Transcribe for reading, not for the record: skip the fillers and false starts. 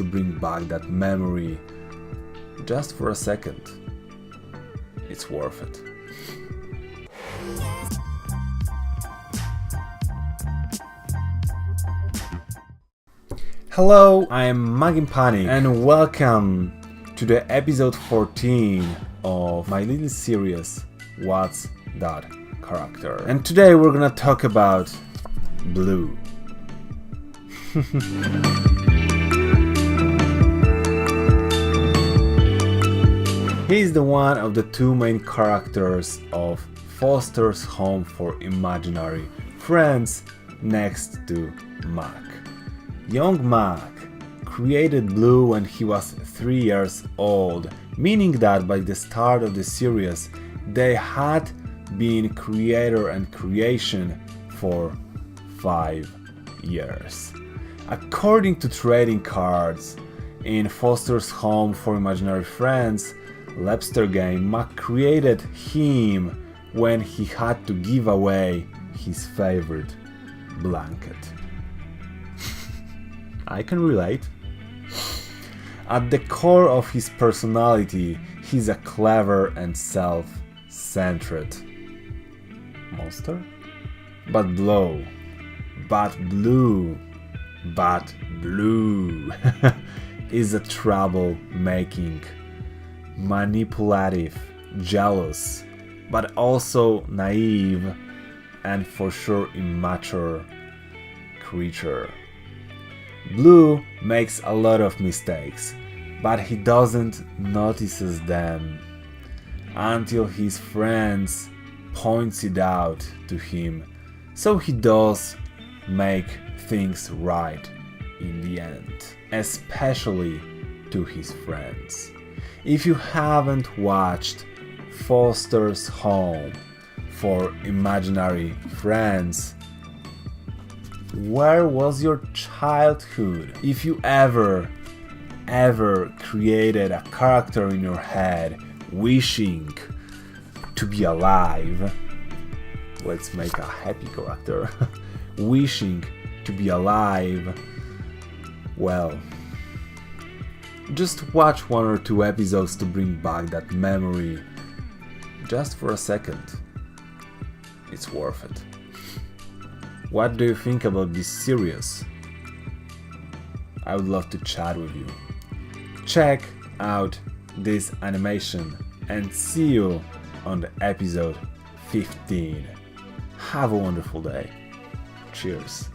to bring back that memory just for a second. It's worth it. Hello, I am Maginpanic and welcome to the episode 14 of my little series What's That Character? And today we're gonna talk about Bloo. He's the one of the two main characters of Foster's Home for Imaginary Friends next to Mac. Young Mac created Bloo when he was 3 years old, meaning that by the start of the series they had been creator and creation for 5 years. According to trading cards in Foster's Home for Imaginary Friends Leapster game, Mac created him when he had to give away his favorite blanket. I can relate. At the core of his personality, he's a clever and self-centered monster. But Bloo is a trouble-making, manipulative, jealous, but also naive and for sure immature creature. Bloo makes a lot of mistakes, but he doesn't notice them until his friends points it out to him, so he does make things right in the end, especially to his friends. If you haven't watched Foster's Home for Imaginary Friends, where was your childhood? If you ever created a character in your head wishing to be alive, let's make a happy character, wishing to be alive, well, just watch 1 or 2 episodes to bring back that memory just for a second. It's worth it. What do you think about this series? I would love to chat with you. Check out this animation and see you on the episode 15. Have a wonderful day. Cheers.